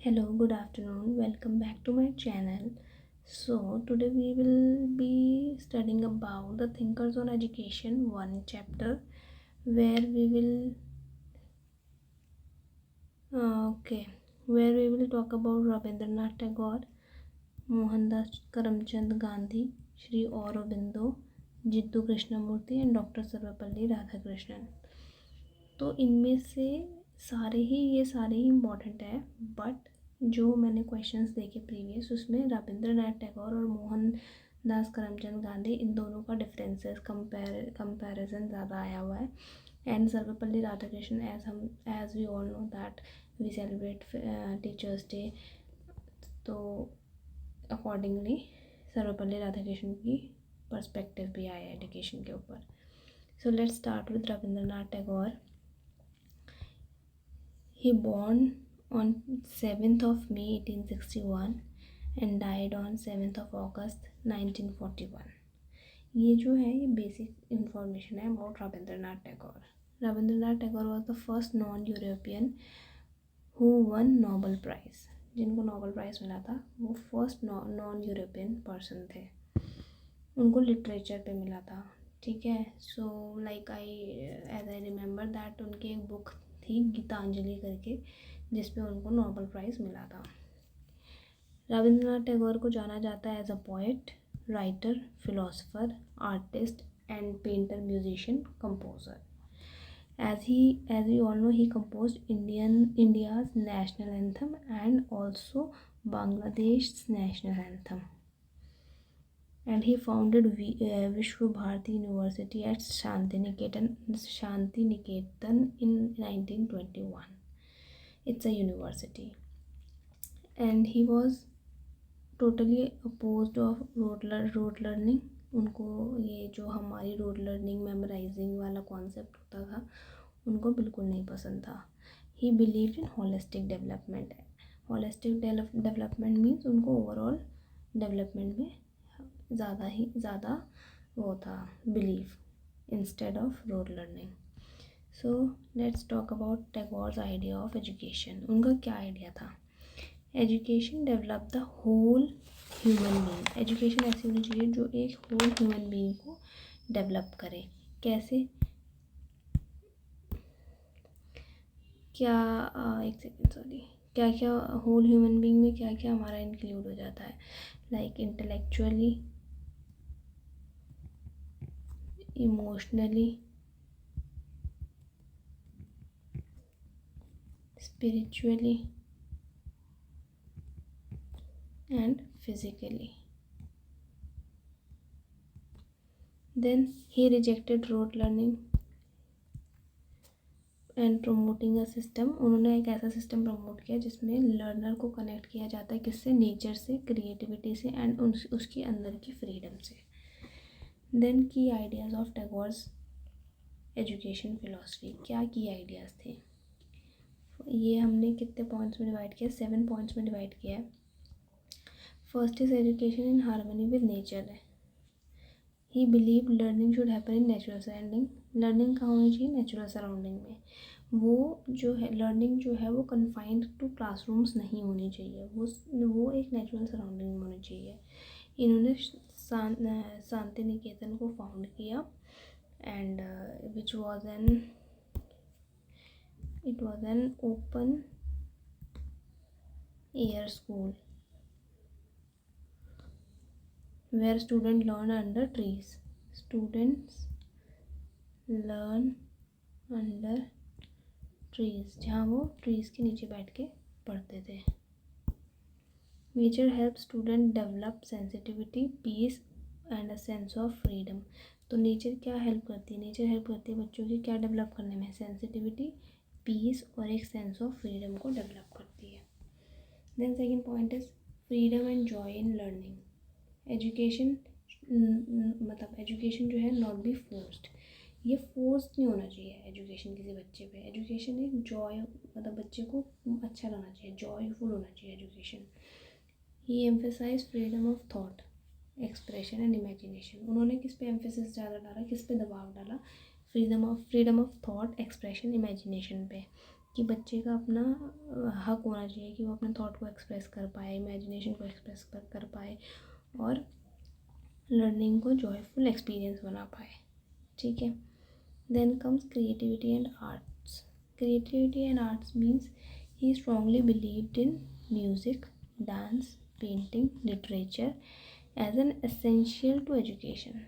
Hello, good afternoon. Welcome back to my channel. So, today we will be studying about the Thinkers on Education one chapter where we will okay, where we will talk about Rabindranath Tagore, Mohandas Karamchand Gandhi, Shri Aurobindo, Jiddu Krishnamurti and Dr. Sarvapalli Radhakrishnan. तो इनमें से ये सारे ही important है, but जो मैंने questions देखे previous उसमें रविंद्रनाथ टैगोर और मोहन दास करमचंद गांधी इन दोनों का डिफरेंसेस कंपैरिजन ज़्यादा आया हुआ है. And Sarvepalli Radhakrishnan as we all know that we celebrate teachers day, तो अकॉर्डिंगली सर्वपल्ली राधाकृष्णन की पर्सपेक्टिव भी आया एजुकेशन के ऊपर. So let's start with Rabindranath Tagore. He born on 7th of May 1861 and died on 7th of August 1941. ये जो है ये बेसिक इंफॉर्मेशन है about Rabindranath Tagore. Rabindranath Tagore was the first non European who won Nobel prize. जिनको नोबल प्राइज़ मिला था वो फर्स्ट नॉन यूरोपियन पर्सन थे. उनको लिटरेचर पे मिला था. ठीक है. So like as I remember that उनकी एक बुक थी गीतांजलि करके जिसपे उनको नोबल प्राइज़ मिला था. रविंद्रनाथ टैगोर को जाना जाता है as a poet, writer, philosopher, artist and painter, musician, composer. As we all know, he composed India's national anthem and also Bangladesh's national anthem. And he founded Vishwa Bharati University at Shantiniketan in 1921. It's a university. And he was totally opposed of rote learning. उनको ये जो हमारी rote learning memorising वाला कॉन्सेप्ट होता था उनको बिल्कुल नहीं पसंद था. He believed in holistic development. Holistic development means उनको ओवरऑल डेवलपमेंट में ज़्यादा वो था believe instead of rote learning. So let's talk about Tagore's idea of education. उनका क्या आइडिया था? Education develop the whole human being. Education ऐसी होनी चाहिए जो एक होल ह्यूमन बीइंग को डेवलप करे. कैसे? क्या एक सेकेंड सॉरी, क्या क्या होल ह्यूमन बीइंग में क्या क्या हमारा इंक्लूड हो जाता है? Like intellectually, emotionally, spiritually and physically. Then he rejected rote learning and promoting a system. उन्होंने एक ऐसा सिस्टम प्रमोट किया जिसमें लर्नर को कनेक्ट किया जाता है किससे? नेचर से, क्रिएटिविटी से एंड उसके अंदर की फ्रीडम से. देन की ideas of Tagore's education philosophy. क्या की आइडियाज़ थे? ये हमने कितने पॉइंट्स में डिवाइड किया? 7 पॉइंट्स में डिवाइड किया है. First is education in harmony with nature है. He believe learning should happen in natural surrounding. Learning कहाँ होनी चाहिए? नेचुरल सराउंडिंग में. वो जो है लर्निंग जो है वो कन्फाइंड टू क्लासरूम्स नहीं होनी चाहिए. वो एक नेचुरल सराउंडिंग में होनी चाहिए. इन्होंने शांति निकेतन को फाउंड किया and which was an open air school where students learn under trees. Students learn under trees, जहाँ वो trees के नीचे बैठ के पढ़ते थे. Nature helps student develop sensitivity, peace and a sense of freedom. तो नेचर क्या हेल्प करती है? नेचर हेल्प करती है बच्चों की क्या डेवलप करने में? सेंसिटिविटी, पीस और एक सेंस ऑफ फ्रीडम को डेवलप करती है. Then second point is freedom and joy in learning. Education मतलब एजुकेशन जो है नॉट बी फोर्स्ड. ये फोर्स्ड नहीं होना चाहिए एजुकेशन किसी बच्चे पे. एजुकेशन एक जॉय मतलब बच्चे को अच्छा लगना चाहिए, जॉयफुल होना चाहिए education. He emphasise freedom of thought, expression and imagination. उन्होंने किस पे एम्फेसिस ज़्यादा डाला, किस पे दबाव डाला? Freedom of thought, expression, imagination पे. कि बच्चे का अपना हक होना चाहिए कि वो अपने थॉट को एक्सप्रेस कर पाए, इमेजिनेशन को एक्सप्रेस कर पाए और लर्निंग को जॉयफुल एक्सपीरियंस बना पाए। ठीक है। Then comes creativity and arts. Creativity and arts means he strongly believed in music, dance, painting, literature as an essential to education.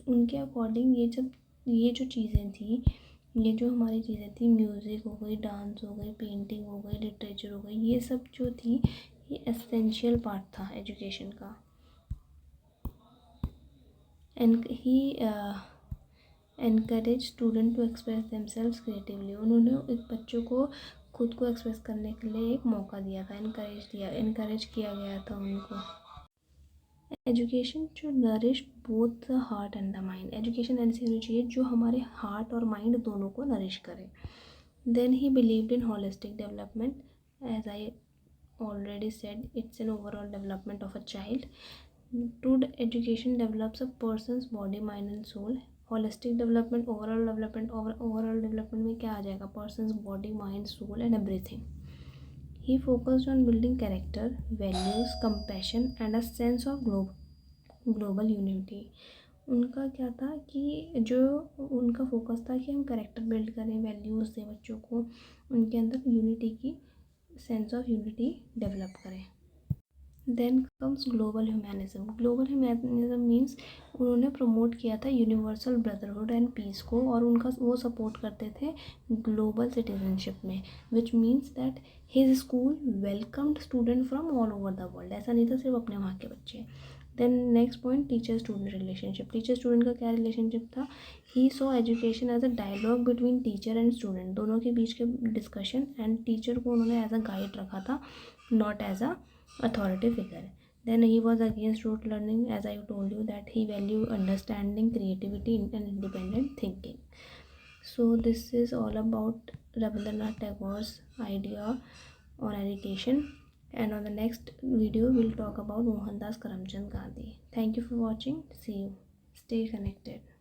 उनके अकॉर्डिंग ये जो चीज़ें थी, ये जो हमारी चीज़ें थी, म्यूज़िक हो गई, डांस हो गई, पेंटिंग हो गई, लिटरेचर हो गई, ये सब जो थी ये एसेंशियल पार्ट था एजुकेशन का। And he encourage student to express themselves creatively. उन्होंने एक बच्चों को खुद को एक्सप्रेस करने के लिए एक मौका दिया था, इनकरेज किया गया था उनको। Education should nourish both the heart and the mind। Education ऐसी होनी चाहिए जो हमारे हार्ट और माइंड दोनों को नरिश करे। Then he believed in holistic development. As I already said, it's an overall development of a child. True education develops a person's body, mind and soul। holistic development, overall development में क्या आ जाएगा? person's body, mind, soul and everything। he focused on building character, values, compassion and a sense of global unity. उनका क्या था कि जो उनका focus था कि हम कैरेक्टर बिल्ड करें, वैल्यूज़ दें बच्चों को, उनके अंदर यूनिटी की सेंस ऑफ यूनिटी डेवलप करें। Then comes global humanism. Global humanism means उन्होंने प्रमोट किया था यूनिवर्सल ब्रदरहुड एंड पीस को, और उनका वो सपोर्ट करते थे ग्लोबल सिटीजनशिप में, which means that his school welcomed student from all over the world. ऐसा नहीं था सिर्फ अपने वहाँ के बच्चे। Then next point, teacher student relationship. Teacher student का क्या रिलेशनशिप था? He saw education as a dialogue between teacher and student, दोनों के बीच के डिस्कशन, एंड टीचर को उन्होंने एज अ गाइड रखा था, not as a authority figure। Then he was against rote learning, as I told you that he valued understanding, creativity and independent thinking। So this is all about Rabindranath Tagore's idea on education, and on the next video we'll talk about Mohandas Karamchand Gandhi। Thank you for watching. See you. Stay connected.